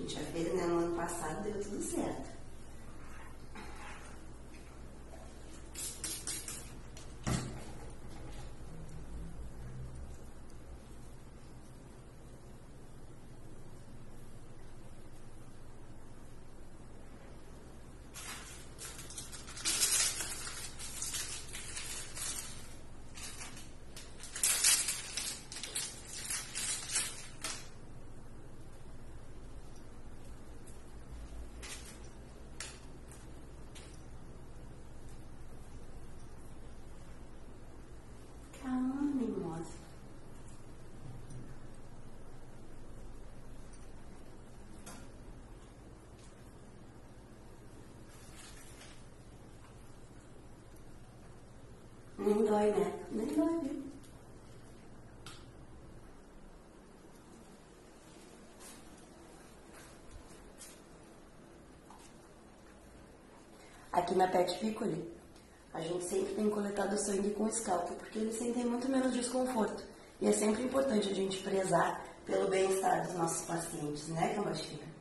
gente já fez, né? No ano passado deu tudo certo. Nem dói, né? Nem dói, viu? Aqui na Pet Piccoli, a gente sempre tem coletado sangue com scalp, porque eles sentem muito menos desconforto. E é sempre importante a gente prezar pelo bem-estar dos nossos pacientes, né, Cambachinha?